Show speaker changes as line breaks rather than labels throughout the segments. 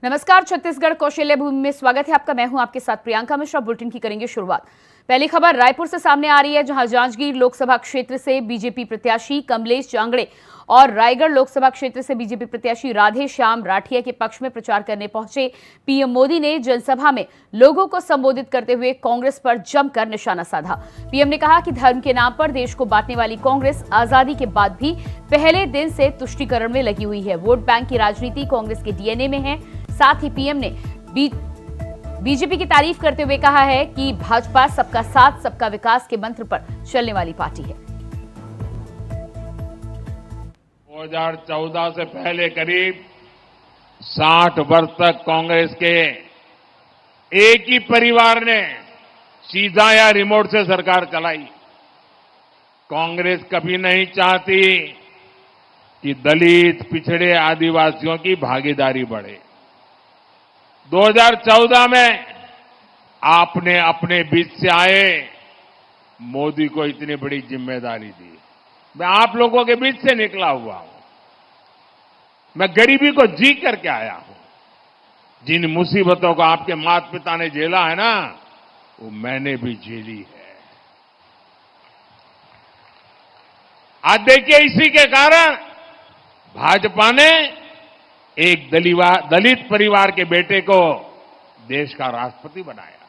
नमस्कार, छत्तीसगढ़ कौशल्य भूमि में स्वागत है आपका। मैं हूं आपके साथ प्रियंका मिश्रा। बुलेटिन की करेंगे शुरुआत। पहली खबर रायपुर से सामने आ रही है, जहां जांजगीर लोकसभा क्षेत्र से बीजेपी प्रत्याशी कमलेश जांगड़े और रायगढ़ लोकसभा क्षेत्र से बीजेपी प्रत्याशी राधे श्याम राठिया के पक्ष में प्रचार करने पहुंचे पीएम मोदी ने जनसभा में लोगों को संबोधित करते हुए कांग्रेस पर जमकर निशाना साधा। पीएम ने कहा कि धर्म के नाम पर देश को बांटने वाली कांग्रेस आजादी के बाद भी पहले दिन से तुष्टीकरण में लगी हुई है। वोट बैंक की राजनीति कांग्रेस के डीएनए में है। साथ ही पीएम ने बीजेपी की तारीफ करते हुए कहा है कि भाजपा सबका साथ सबका विकास के मंत्र पर चलने वाली पार्टी है।
2014 से पहले करीब 60 वर्ष तक कांग्रेस के एक ही परिवार ने सीधा या रिमोट से सरकार चलाई। कांग्रेस कभी नहीं चाहती कि दलित, पिछड़े, आदिवासियों की भागीदारी बढ़े। 2014 में आपने अपने बीच से आए मोदी को इतनी बड़ी जिम्मेदारी दी। मैं आप लोगों के बीच से निकला हुआ हूं। मैं गरीबी को जी करके आया हूं। जिन मुसीबतों को आपके माता पिता ने झेला है ना, वो मैंने भी झेली है। आज देखिए, इसी के कारण भाजपा ने एक दलित परिवार के बेटे को देश का राष्ट्रपति बनाया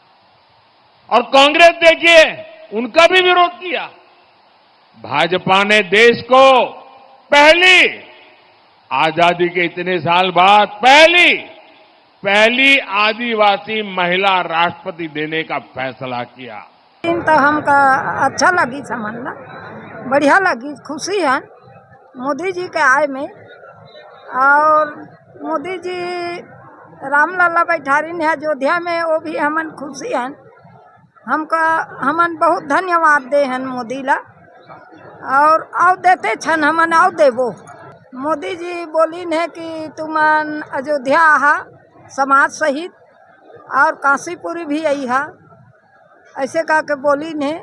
और कांग्रेस देखिए उनका भी विरोध किया। भाजपा ने देश को पहली आजादी के इतने साल बाद पहली आदिवासी महिला राष्ट्रपति देने का फैसला किया।
तो हमका अच्छा लगी, समझना बढ़िया लगी, खुशी है मोदी जी के आए में। और मोदी जी रामलला बैठारीन है अयोध्या में, वो भी हमन खुशी हैं। हमन बहुत धन्यवाद दे हैं मोदी ला, और आओ देते छन हमन आओ देवो। मोदी जी बोली है कि तुमन अयोध्या आहा समाज सहित, और काशीपुरी भी आई हा, ऐसे कह के बोली ने,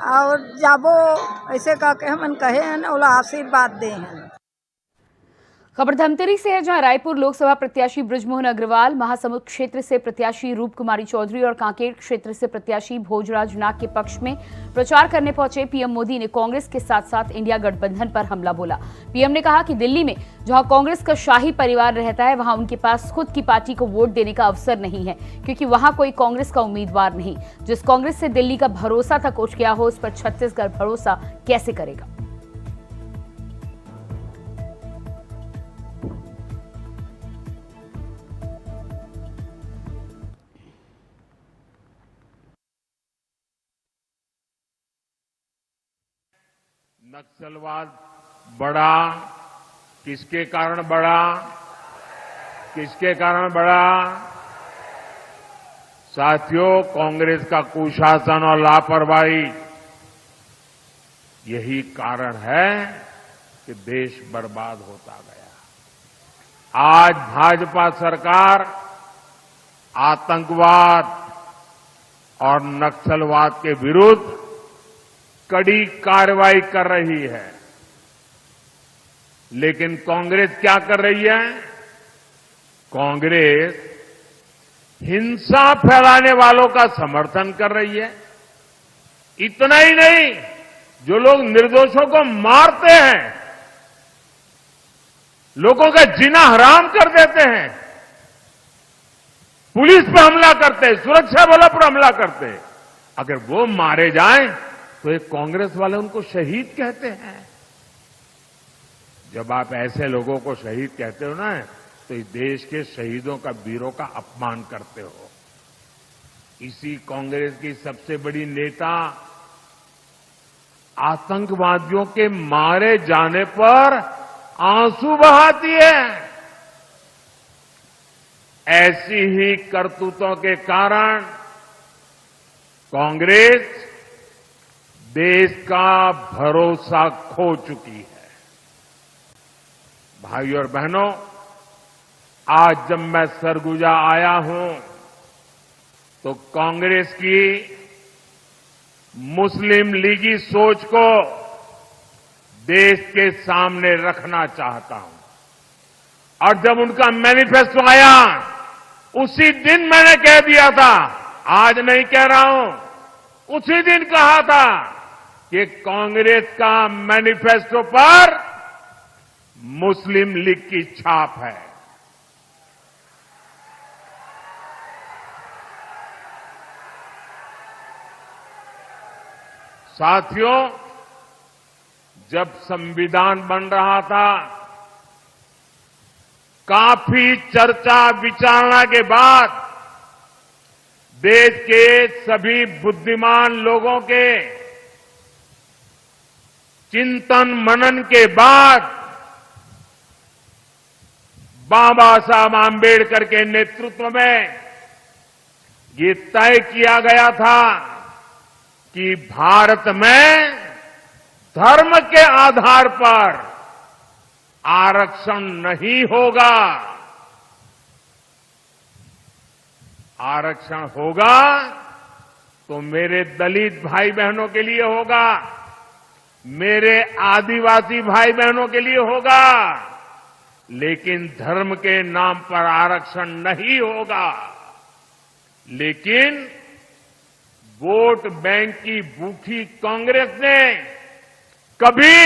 और जाबो ऐसे कह के हमन कहे हैं, ओला आशीर्वाद दे हैं।
खबर धमतरी से है, जहां रायपुर लोकसभा प्रत्याशी बृजमोहन अग्रवाल, महासमुंद क्षेत्र से प्रत्याशी रूप कुमारी चौधरी और कांकेर क्षेत्र से प्रत्याशी भोजराज नाग के पक्ष में प्रचार करने पहुंचे पीएम मोदी ने कांग्रेस के साथ साथ इंडिया गठबंधन पर हमला बोला। पीएम ने कहा कि दिल्ली में जहां कांग्रेस का शाही परिवार रहता है, वहां उनके पास खुद की पार्टी को वोट देने का अवसर नहीं है, क्योंकि वहां कोई कांग्रेस का उम्मीदवार नहीं। जिस कांग्रेस से दिल्ली का भरोसा तक उठ गया हो, उस पर छत्तीसगढ़ भरोसा कैसे करेगा।
नक्सलवाद बढ़ा, किसके कारण बढ़ा? किसके कारण बढ़ा? साथियों, कांग्रेस का कुशासन और लापरवाही यही कारण है कि देश बर्बाद होता गया। आज भाजपा सरकार आतंकवाद और नक्सलवाद के विरुद्ध कड़ी कार्रवाई कर रही है, लेकिन कांग्रेस क्या कर रही है? कांग्रेस हिंसा फैलाने वालों का समर्थन कर रही है। इतना ही नहीं, जो लोग निर्दोषों को मारते हैं, लोगों का जीना हराम कर देते हैं, पुलिस पर हमला करते हैं, सुरक्षा बलों पर हमला करते हैं, अगर वो मारे जाएं तो एक कांग्रेस वाले उनको शहीद कहते हैं। जब आप ऐसे लोगों को शहीद कहते हो ना, तो इस देश के शहीदों का, वीरों का अपमान करते हो। इसी कांग्रेस की सबसे बड़ी नेता आतंकवादियों के मारे जाने पर आंसू बहाती है। ऐसी ही करतूतों के कारण कांग्रेस देश का भरोसा खो चुकी है। भाइयों और बहनों, आज जब मैं सरगुजा आया हूं तो कांग्रेस की मुस्लिम लीगी सोच को देश के सामने रखना चाहता हूं। और जब उनका मैनिफेस्टो आया उसी दिन मैंने कह दिया था, आज नहीं कह रहा हूं, उसी दिन कहा था कि कांग्रेस का मैनिफेस्टो पर मुस्लिम लीग की छाप है। साथियों, जब संविधान बन रहा था, काफी चर्चा विचारणा के बाद देश के सभी बुद्धिमान लोगों के चिंतन मनन के बाद बाबा साहब आंबेडकर के नेतृत्व में ये तय किया गया था कि भारत में धर्म के आधार पर आरक्षण नहीं होगा। आरक्षण होगा तो मेरे दलित भाई बहनों के लिए होगा, मेरे आदिवासी भाई बहनों के लिए होगा, लेकिन धर्म के नाम पर आरक्षण नहीं होगा। लेकिन वोट बैंक की भूखी कांग्रेस ने कभी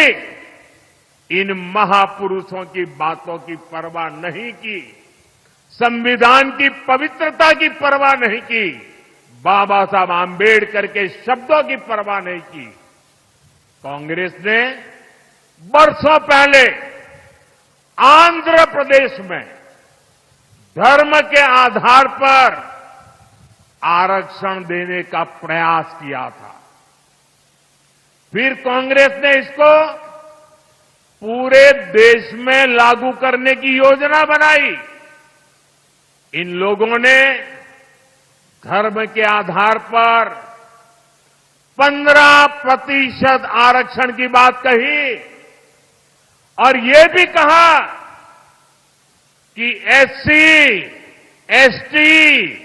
इन महापुरुषों की बातों की परवाह नहीं की, संविधान की पवित्रता की परवाह नहीं की, बाबा साहब आंबेडकर के शब्दों की परवाह नहीं की। कांग्रेस ने वर्षों पहले आंध्र प्रदेश में धर्म के आधार पर आरक्षण देने का प्रयास किया था। फिर कांग्रेस ने इसको पूरे देश में लागू करने की योजना बनाई। इन लोगों ने धर्म के आधार पर 15% आरक्षण की बात कही और ये भी कहा कि एससी, एसटी,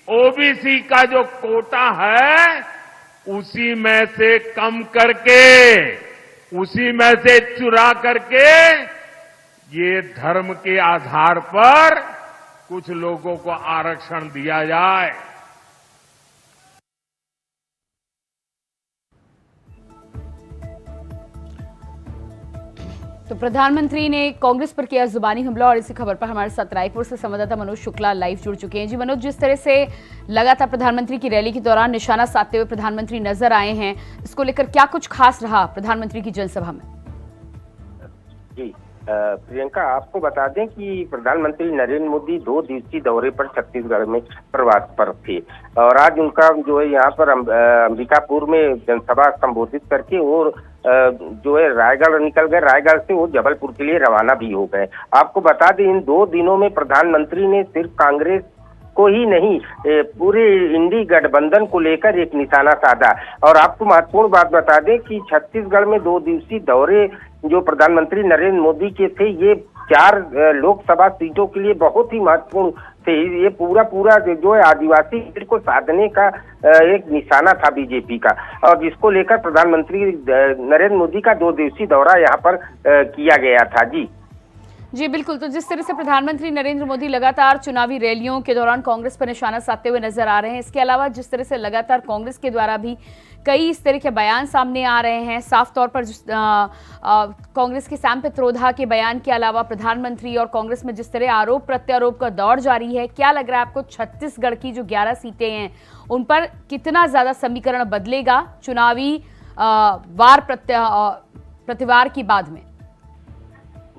ओबीसी का जो कोटा है उसी में से कम करके, उसी में से चुरा करके ये धर्म के आधार पर कुछ लोगों को आरक्षण दिया जाए।
तो प्रधानमंत्री ने कांग्रेस पर किया जुबानी हमला और इसी खबर पर हमारे साथ रायपुर से संवाददाता मनोज शुक्ला लाइव जुड़ चुके हैं। जी मनोज, जिस तरह से लगातार प्रधानमंत्री की रैली के दौरान निशाना साधते हुए प्रधानमंत्री नजर आए हैं, इसको लेकर क्या कुछ खास रहा प्रधानमंत्री की जनसभा में?
जी प्रियंका, आपको बता दें कि प्रधानमंत्री नरेंद्र मोदी 2 दिवसीय दौरे पर छत्तीसगढ़ में प्रवास पर थे और आज उनका जो है यहाँ पर अंबिकापुर में जनसभा संबोधित करके और जो है रायगढ़ निकल गए। रायगढ़ से वो जबलपुर के लिए रवाना भी हो गए। आपको बता दें इन 2 दिनों में प्रधानमंत्री ने सिर्फ कांग्रेस को ही नहीं पूरे इंडी गठबंधन को लेकर एक निशाना साधा। और आपको महत्वपूर्ण बात बता दें कि छत्तीसगढ़ में 2 दिवसीय दौरे जो प्रधानमंत्री नरेंद्र मोदी के थे, ये 4 लोकसभा सीटों के लिए बहुत ही महत्वपूर्ण थे। ये पूरा जो है आदिवासी सीट को साधने का एक निशाना था बीजेपी का, और जिसको लेकर प्रधानमंत्री नरेंद्र मोदी का 2 दिवसीय दौरा यहाँ पर किया गया था।
जी बिल्कुल। तो जिस तरह से प्रधानमंत्री नरेंद्र मोदी लगातार चुनावी रैलियों के दौरान कांग्रेस पर निशाना साधते हुए नजर आ रहे हैं, इसके अलावा जिस तरह से लगातार कांग्रेस के द्वारा भी कई इस तरह के बयान सामने आ रहे हैं, साफ तौर पर कांग्रेस के सैम पित्रोदा के बयान के अलावा प्रधानमंत्री और कांग्रेस में जिस तरह आरोप प्रत्यारोप का दौर जारी है, क्या लग रहा है आपको छत्तीसगढ़ की जो 11 सीटें हैं उन पर कितना ज्यादा समीकरण बदलेगा चुनावी वार प्रतिवार की बाद में?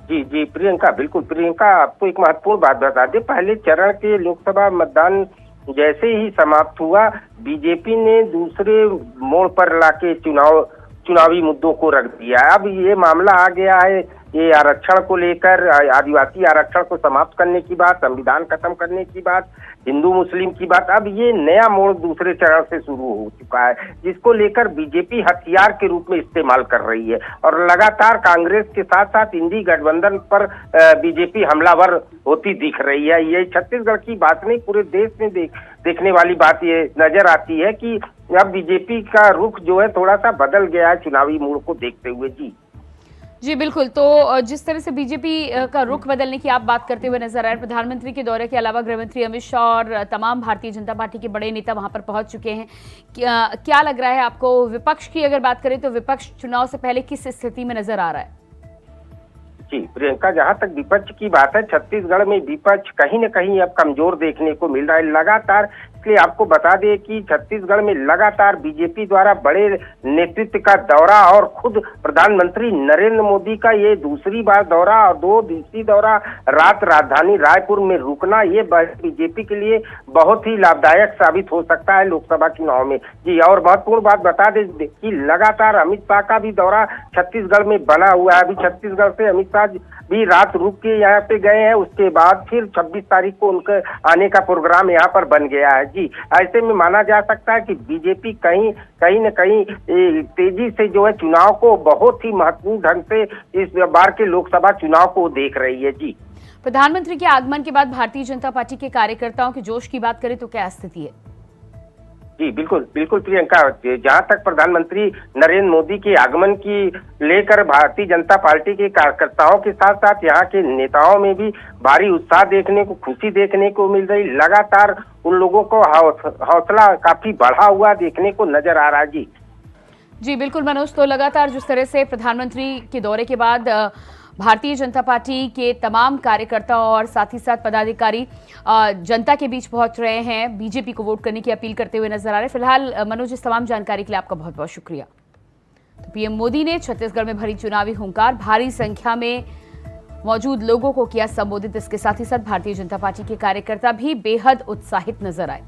जी प्रियंका, बिल्कुल प्रियंका, आपको एक महत्वपूर्ण बात बता दें। पहले चरण के लोकसभा मतदान जैसे ही समाप्त हुआ, बीजेपी ने दूसरे मोड़ पर लाके चुनावी मुद्दों को रख दिया। अब ये मामला आ गया है ये आरक्षण को लेकर, आदिवासी आरक्षण को समाप्त करने की बात, संविधान खत्म करने की बात, हिंदू मुस्लिम की बात। अब ये नया मोड़ दूसरे चरण से शुरू हो चुका है, जिसको लेकर बीजेपी हथियार के रूप में इस्तेमाल कर रही है और लगातार कांग्रेस के साथ साथ इंडी गठबंधन पर बीजेपी हमलावर होती दिख रही है। ये छत्तीसगढ़ की बात नहीं, पूरे देश में देखने वाली बात ये नजर आती है कि अब बीजेपी का रुख जो है थोड़ा सा बदल गया है चुनावी मोड़ को देखते हुए।
जी बिल्कुल। तो जिस तरह से बीजेपी का रुख बदलने की आप बात करते हुए नजर आ रहे हैं, प्रधानमंत्री के दौरे के अलावा गृहमंत्री अमित शाह और तमाम भारतीय जनता पार्टी के बड़े नेता वहां पर पहुंच चुके हैं। क्या लग रहा है आपको? विपक्ष की अगर बात करें तो विपक्ष चुनाव से पहले किस स्थिति में नजर आ रहा है?
जी प्रियंका, जहां तक विपक्ष की बात है, छत्तीसगढ़ में विपक्ष कहीं न कहीं अब कमजोर देखने को मिल रहा है लगातार। इसलिए आपको बता दें कि छत्तीसगढ़ में लगातार बीजेपी द्वारा बड़े नेतृत्व का दौरा और खुद प्रधानमंत्री नरेंद्र मोदी का ये दूसरी बार दौरा और 2 दिवसीय दौरा रात राजधानी रायपुर में रुकना, ये बीजेपी के लिए बहुत ही लाभदायक साबित हो सकता है लोकसभा चुनाव में। जी, और महत्वपूर्ण बात बता दें कि लगातार अमित शाह का भी दौरा छत्तीसगढ़ में बना हुआ है। अभी छत्तीसगढ़ से अमित शाह भी रात रुक के यहाँ पे गए हैं, उसके बाद फिर 26 तारीख को उनके आने का प्रोग्राम यहाँ पर बन गया है। जी, ऐसे में माना जा सकता है कि बीजेपी कहीं न कहीं तेजी से जो है चुनाव को बहुत ही महत्वपूर्ण ढंग से इस बार के लोकसभा चुनाव को देख रही है। जी,
प्रधानमंत्री के आगमन के बाद भारतीय जनता पार्टी के कार्यकर्ताओं के जोश की बात करें तो क्या स्थिति है?
जी बिल्कुल प्रियंका, जहां तक प्रधानमंत्री नरेंद्र मोदी के आगमन की लेकर भारतीय जनता पार्टी के कार्यकर्ताओं के साथ साथ यहाँ के नेताओं में भी भारी उत्साह देखने को, खुशी देखने को मिल रही। लगातार उन लोगों को हौसला काफी बढ़ा हुआ देखने को नजर आ रहा है।
जी बिल्कुल मनोज, तो लगातार जिस तरह से प्रधानमंत्री के दौरे के बाद भारतीय जनता पार्टी के तमाम कार्यकर्ता और साथ ही साथ पदाधिकारी जनता के बीच पहुंच रहे हैं, बीजेपी को वोट करने की अपील करते हुए नजर आ रहे हैं। फिलहाल मनोज, इस तमाम जानकारी के लिए आपका बहुत बहुत शुक्रिया। तो पीएम मोदी ने छत्तीसगढ़ में भरी चुनावी हुंकार, भारी संख्या में मौजूद लोगों को किया संबोधित। इसके साथ ही साथ भारतीय जनता पार्टी के कार्यकर्ता भी बेहद उत्साहित नजर आए।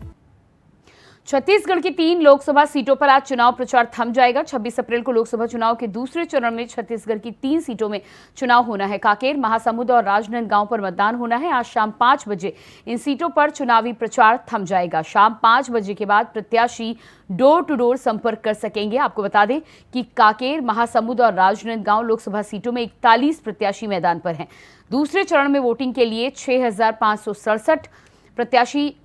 छत्तीसगढ़ की 3 लोकसभा सीटों पर आज चुनाव प्रचार थम जाएगा। 26 अप्रैल को लोकसभा चुनाव के दूसरे चरण में छत्तीसगढ़ की 3 सीटों में चुनाव होना है। कांकेर, महासमुंद और राजनांदगांव पर मतदान होना है। आज शाम 5 बजे इन सीटों पर चुनावी प्रचार थम जाएगा। शाम 5 बजे के बाद प्रत्याशी डोर टू डोर संपर्क कर सकेंगे। आपको बता दें कि कांकेर, महासमुंद और राजनांदगांव लोकसभा सीटों में 41 प्रत्याशी मैदान पर हैं। दूसरे चरण में वोटिंग के लिए 6567 प्रत्याशी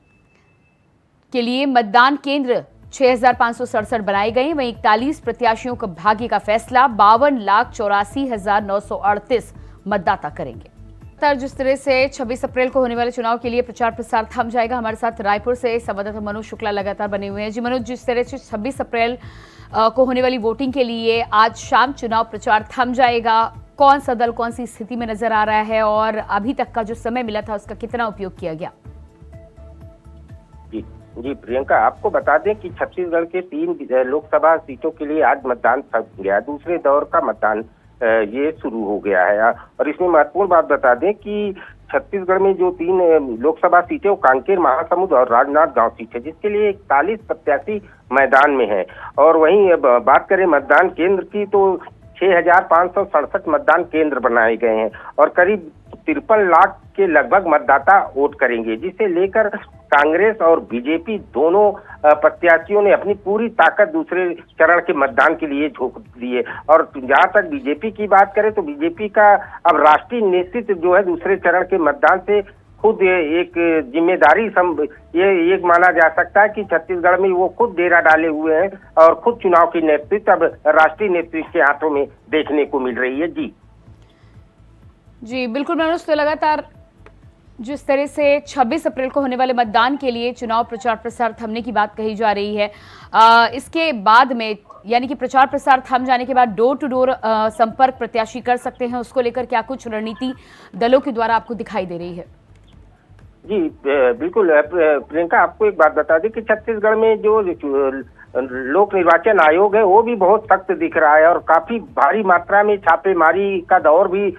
के लिए मतदान केंद्र 6567 बनाए गए। वहीं 41 प्रत्याशियों का भाग्य का फैसला 52,84,938 मतदाता करेंगे। जिस तरह से 26 अप्रैल को होने वाले चुनाव के लिए प्रचार प्रसार थम जाएगा, हमारे साथ रायपुर से संवाददाता मनोज शुक्ला लगातार बने हुए हैं। जी मनोज, जिस तरह से 26 अप्रैल को होने वाली वोटिंग के लिए आज शाम चुनाव प्रचार थम जाएगा, कौन सा दल कौन सी स्थिति में नजर आ रहा है और अभी तक का जो समय मिला था उसका कितना उपयोग किया गया?
जी प्रियंका, आपको बता दें कि छत्तीसगढ़ के 3 लोकसभा सीटों के लिए आज मतदान थम गया। दूसरे दौर का मतदान ये शुरू हो गया है। और इसमें महत्वपूर्ण बात बता दें कि छत्तीसगढ़ में जो 3 लोकसभा सीटें, कांकेर, महासमुंद और राजनांदगांव सीट है, जिसके लिए 41 प्रत्याशी मैदान में है। और वहीं बात करें मतदान केंद्र की तो 6567 मतदान केंद्र बनाए गए हैं और करीब 53 लाख के लगभग मतदाता वोट करेंगे, जिसे लेकर कांग्रेस और बीजेपी दोनों प्रत्याशियों ने अपनी पूरी ताकत दूसरे चरण के मतदान के लिए झोंक दी है। और जहां तक बीजेपी की बात करें तो बीजेपी का अब राष्ट्रीय नेतृत्व जो है दूसरे चरण के मतदान से खुद एक जिम्मेदारी ये एक माना जा सकता है कि छत्तीसगढ़ में वो खुद डेरा डाले हुए हैं और खुद चुनाव की नेतृत्व अब राष्ट्रीय नेतृत्व के हाथों में देखने को मिल रही है।
जी बिल्कुल मनोज, तो लगातार जिस तरह से 26 अप्रैल को होने वाले मतदान के लिए चुनाव प्रचार प्रसार थमने की बात कही जा रही है, इसके बाद में यानी कि प्रचार प्रसार थम जाने के बाद डोर टू डोर संपर्क प्रत्याशी कर सकते हैं, उसको लेकर क्या कुछ रणनीति दलों के द्वारा आपको दिखाई दे रही है?
जी बिल्कुल प्रियंका, आपको एक बात बता दें कि छत्तीसगढ़ में जो लोक निर्वाचन आयोग है वो भी बहुत सख्त दिख रहा है और काफी भारी मात्रा में छापेमारी का दौर भी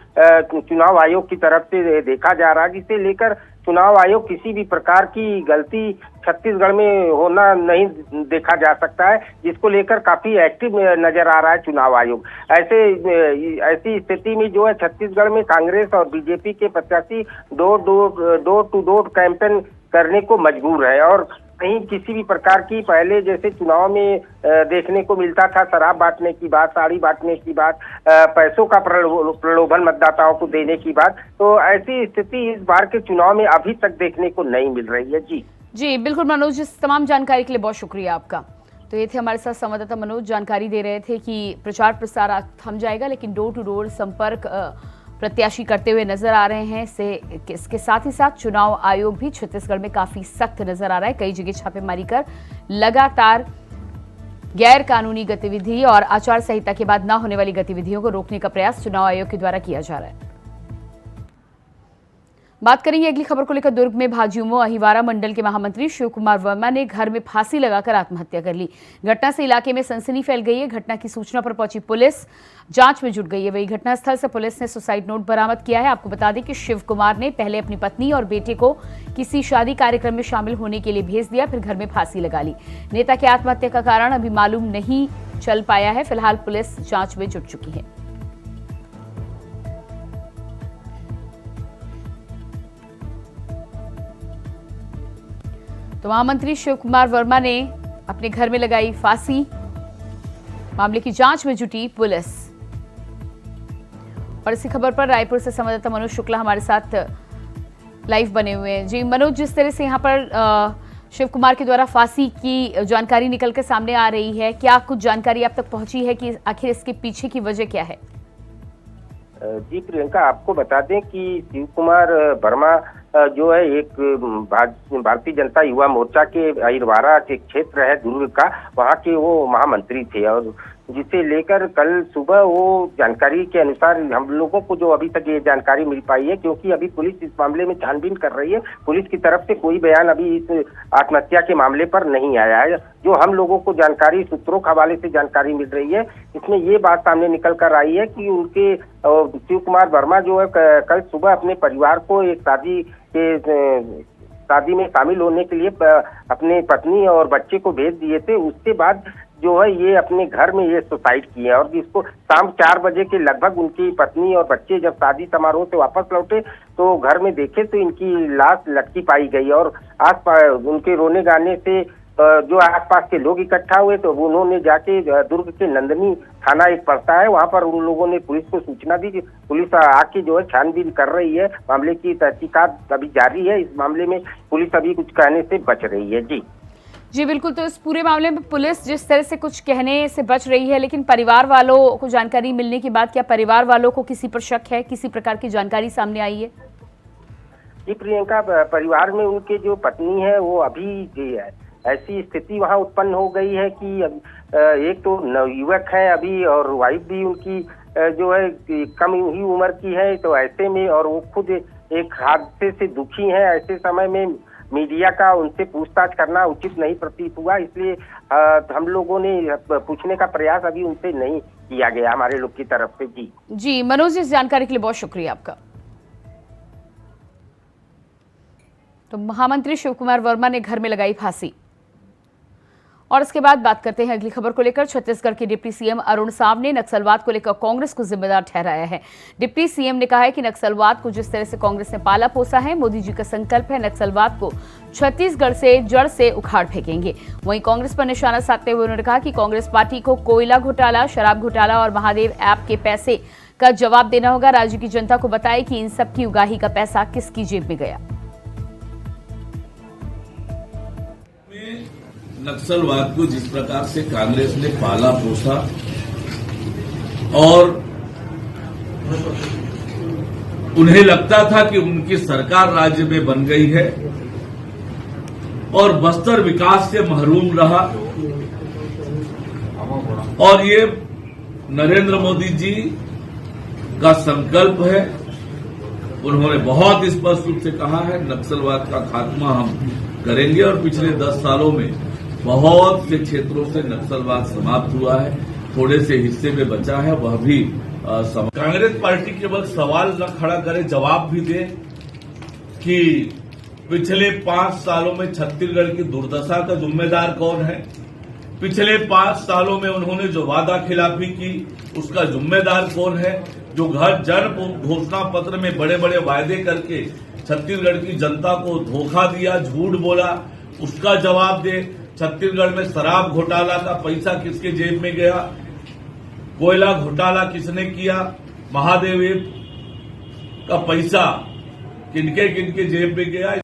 चुनाव आयोग की तरफ से देखा जा रहा है, जिसे लेकर चुनाव आयोग किसी भी प्रकार की गलती छत्तीसगढ़ में होना नहीं देखा जा सकता है, जिसको लेकर काफी एक्टिव नजर आ रहा है चुनाव आयोग। ऐसी स्थिति में जो है छत्तीसगढ़ में कांग्रेस और बीजेपी के प्रत्याशी डोर टू डोर कैंपेन करने को मजबूर है और कहीं किसी भी प्रकार की पहले जैसे चुनाव में देखने को मिलता था शराब बांटने की बात, साड़ी बांटने की बात, पैसों का प्रलोभन मतदाताओं को देने की बात, तो ऐसी स्थिति इस बार के चुनाव में अभी तक देखने को नहीं मिल रही है। जी
बिल्कुल मनोज, इस तमाम जानकारी के लिए बहुत शुक्रिया आपका। तो ये थे हमारे साथ संवाददाता मनोज, जानकारी दे रहे थे कि प्रचार प्रसार आज थम जाएगा, लेकिन डोर टू डोर संपर्क प्रत्याशी करते हुए नजर आ रहे हैं। इसके साथ ही साथ चुनाव आयोग भी छत्तीसगढ़ में काफी सख्त नजर आ रहा है। कई जगह छापेमारी कर लगातार गैर कानूनी गतिविधि और आचार संहिता के बाद न होने वाली गतिविधियों को रोकने का प्रयास चुनाव आयोग के द्वारा किया जा रहा है। बात करेंगे अगली खबर को लेकर। दुर्ग में भाजयुमो अहिवारा मंडल के महामंत्री शिव कुमार वर्मा ने घर में फांसी लगाकर आत्महत्या कर ली। घटना से इलाके में सनसनी फैल गई है। घटना की सूचना पर पहुंची पुलिस जांच में जुट गई है। वही घटनास्थल से पुलिस ने सुसाइड नोट बरामद किया है। आपको बता दें कि शिव कुमार ने पहले अपनी पत्नी और बेटे को किसी शादी कार्यक्रम में शामिल होने के लिए भेज दिया, फिर घर में फांसी लगा ली। नेता की आत्महत्या का कारण अभी मालूम नहीं चल पाया है। फिलहाल पुलिस जांच में जुट चुकी है। तो महामंत्री शिव कुमार वर्मा ने अपने घर में लगाई फांसी। मामले की जांच में जुटी पुलिस। और इसी खबर पर रायपुर से संवाददाता मनोज शुक्ला हमारे साथ लाइव बने हुए हैं। जी मनोज, जिस तरह से यहाँ पर शिव कुमार के द्वारा फांसी की जानकारी निकल के सामने आ रही है, क्या कुछ जानकारी आप तक पहुंची है कि आखिर इसके पीछे की वजह क्या है?
जी प्रियंका, आपको बता दें कि शिव कुमार वर्मा जो है एक भारतीय जनता युवा मोर्चा के अहिरवारा के क्षेत्र है दुर्ग का, वहाँ के वो महामंत्री थे। और जिसे लेकर कल सुबह वो जानकारी के अनुसार हम लोगों को जो अभी तक ये जानकारी मिल पाई है, क्योंकि अभी पुलिस इस मामले में छानबीन कर रही है, पुलिस की तरफ से कोई बयान अभी इस आत्महत्या के मामले पर नहीं आया है। जो हम लोगों को जानकारी सूत्रों के हवाले से जानकारी मिल रही है, इसमें ये बात सामने निकल कर आई है कि उनके शिव कुमार वर्मा जो है कल सुबह अपने परिवार को एक शादी में शामिल होने के लिए अपने पत्नी और बच्चे को भेज दिए थे। उसके बाद जो है ये अपने घर में ये सुसाइड किया और जिसको शाम 4 बजे के लगभग उनकी पत्नी और बच्चे जब शादी समारोह से वापस लौटे तो घर में देखे तो इनकी लाश लटकी पाई गई। और आसपास उनके रोने गाने से जो आसपास के लोग इकट्ठा हुए तो उन्होंने जाके दुर्ग के नंदनी थाना एक पड़ता है, वहां पर उन लोगों ने पुलिस को सूचना दी। पुलिस आके जो है छानबीन कर रही है। मामले की तहकीकात अभी जारी है। इस मामले में पुलिस अभी कुछ कहने से बच रही है। जी
बिल्कुल। तो इस पूरे मामले में पुलिस जिस तरह से कुछ कहने से बच रही है, लेकिन परिवार वालों को जानकारी मिलने के बाद क्या परिवार वालों को किसी पर शक है, किसी प्रकार की जानकारी सामने आई है?
जी प्रियंका, परिवार में उनके जो पत्नी है वो अभी ऐसी स्थिति वहाँ उत्पन्न हो गई है कि एक तो नवयुवक है अभी और वाइफ भी उनकी जो है कम ही उम्र की है। तो ऐसे में और वो खुद एक हादसे से दुखी है। ऐसे समय में मीडिया का उनसे पूछताछ करना उचित नहीं प्रतीत हुआ, इसलिए हम लोगों ने पूछने का प्रयास अभी उनसे नहीं किया गया हमारे लोग की तरफ से। जी
मनोज, इस जानकारी के लिए बहुत शुक्रिया आपका। तो महामंत्री शिव कुमार वर्मा ने घर में लगाई फांसी। और इसके बाद बात करते हैं अगली खबर को लेकर। छत्तीसगढ़ के डिप्टी सीएम अरुण साव ने नक्सलवाद को लेकर कांग्रेस को जिम्मेदार ठहराया है। डिप्टी सीएम ने कहा है कि नक्सलवाद को जिस तरह से कांग्रेस ने पाला पोसा है, मोदी जी का संकल्प है नक्सलवाद को छत्तीसगढ़ से जड़ से उखाड़ फेंकेंगे। वहीं कांग्रेस पर निशाना साधते हुए उन्होंने कहा कि कांग्रेस पार्टी को कोयला घोटाला, शराब घोटाला और महादेव ऐप के पैसे का जवाब देना होगा। राज्य की जनता को बताए कि इन सब की उगाही का पैसा किसकी जेब में गया।
नक्सलवाद को जिस प्रकार से कांग्रेस ने पाला पोसा और उन्हें लगता था कि उनकी सरकार राज्य में बन गई है और बस्तर विकास से महरूम रहा, और ये नरेंद्र मोदी जी का संकल्प है। उन्होंने बहुत स्पष्ट रूप से कहा है नक्सलवाद का खात्मा हम करेंगे और पिछले 10 सालों में बहुत से क्षेत्रों से नक्सलवाद समाप्त हुआ है, थोड़े से हिस्से में बचा है, वह भी कांग्रेस पार्टी केवल सवाल न खड़ा करे, जवाब भी दे कि पिछले 5 सालों में छत्तीसगढ़ की दुर्दशा का जिम्मेदार कौन है। पिछले 5 सालों में उन्होंने जो वादा खिलाफी की उसका जिम्मेदार कौन है। जो घर जन घोषणा पत्र में बड़े बड़े वायदे करके छत्तीसगढ़ की जनता को धोखा दिया, झूठ बोला, उसका जवाब दे। छत्तीसगढ़ में शराब घोटाला का पैसा किसके जेब में गया, कोयला घोटाला किसने किया, महादेव का पैसा किनके किनके जेब में गया।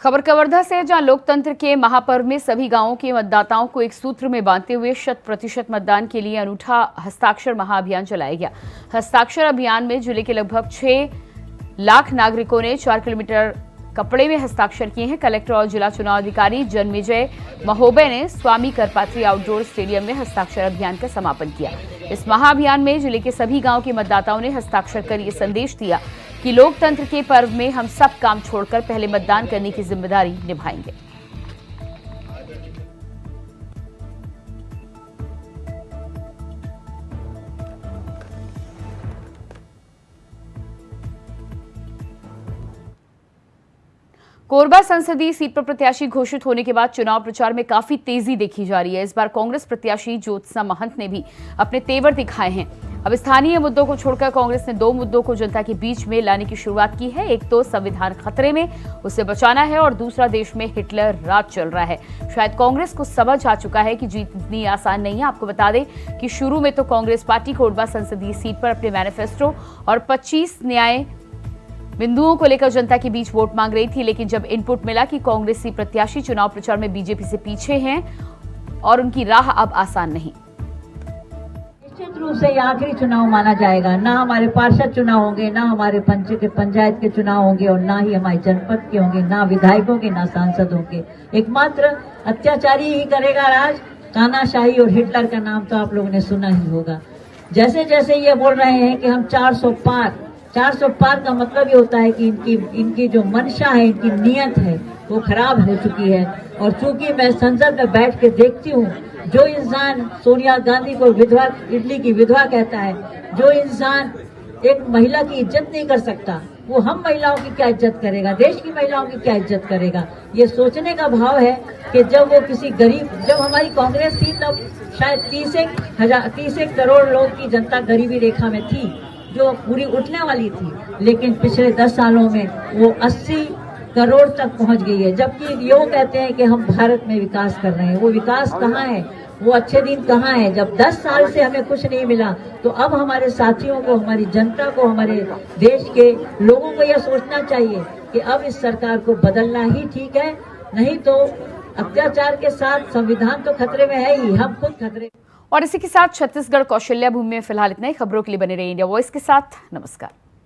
खबर कवर्धा से, जहां लोकतंत्र के महापर्व में सभी गांवों के मतदाताओं को एक सूत्र में बांधते हुए 100% मतदान के लिए अनूठा हस्ताक्षर महाअभियान चलाया गया। हस्ताक्षर अभियान में जिले के लगभग 6 लाख नागरिकों ने 4 किलोमीटर कपड़े में हस्ताक्षर किए हैं। कलेक्टर और जिला चुनाव अधिकारी जन्मेजय महोबे ने स्वामी करपात्री आउटडोर स्टेडियम में हस्ताक्षर अभियान का समापन किया। इस महाअभियान में जिले के सभी गांव के मतदाताओं ने हस्ताक्षर कर ये संदेश दिया कि लोकतंत्र के पर्व में हम सब काम छोड़कर पहले मतदान करने की जिम्मेदारी निभाएंगे। कोरबा संसदीय सीट पर प्रत्याशी घोषित होने के बाद चुनाव प्रचार में काफी तेजी देखी जा रही है। इस बार कांग्रेस प्रत्याशी ज्योत्सना महंत ने भी अपने तेवर दिखाए हैं। अब स्थानीय मुद्दों को छोड़कर कांग्रेस ने 2 मुद्दों को जनता के बीच में लाने की शुरुआत की है। एक तो संविधान खतरे में, उसे बचाना है, और दूसरा देश में हिटलर राज चल रहा है। शायद कांग्रेस को समझ आ चुका है कि जीत इतनी आसान नहीं है। आपको बता दें कि शुरू में तो कांग्रेस पार्टी कोरबा संसदीय सीट पर अपने मैनिफेस्टो और 25 न्याय बिंदुओं को लेकर जनता के बीच वोट मांग रही थी, लेकिन जब इनपुट मिला कि कांग्रेसी प्रत्याशी चुनाव प्रचार में बीजेपी से पीछे हैं और उनकी राह अब आसान नहीं।
निश्चित रूप से ये आखिरी चुनाव माना जाएगा। ना हमारे पार्षद चुनाव होंगे, ना हमारे पंचायत के चुनाव होंगे, और ना ही हमारे जनपद के होंगे, ना विधायकों के, ना सांसदों के। एकमात्र अत्याचारी ही करेगा राज। तानाशाही और हिटलर का नाम तो आप लोगों ने सुना ही होगा। जैसे जैसे ये बोल रहे हैं कि हम 400 पार का मतलब ये होता है कि इनकी जो मंशा है, इनकी नीयत है, वो खराब हो चुकी है। और चूंकि मैं संसद में बैठ के देखती हूँ, जो इंसान सोनिया गांधी को इडली की विधवा कहता है, जो इंसान एक महिला की इज्जत नहीं कर सकता, वो हम महिलाओं की क्या इज्जत करेगा, देश की महिलाओं की क्या इज्जत करेगा। ये सोचने का भाव है कि जब वो किसी गरीब, जब हमारी कांग्रेस थी तब शायद 30 करोड़ लोग की जनता गरीबी रेखा में थी, जो पूरी उठने वाली थी। लेकिन पिछले 10 सालों में वो 80 करोड़ तक पहुंच गई है। जबकि लोग कहते हैं कि हम भारत में विकास कर रहे हैं। वो विकास कहाँ है, वो अच्छे दिन कहाँ है? जब 10 साल से हमें कुछ नहीं मिला, तो अब हमारे साथियों को, हमारी जनता को, हमारे देश के लोगों को यह सोचना चाहिए कि अब इस सरकार को बदलना ही ठीक है। नहीं तो अत्याचार के साथ संविधान तो खतरे में है ही, हम खुद खतरे।
और इसी के साथ छत्तीसगढ़ कौशल्या भूमि में फिलहाल इतना ही। खबरों के लिए बने रहिए इंडिया वॉइस के साथ। नमस्कार।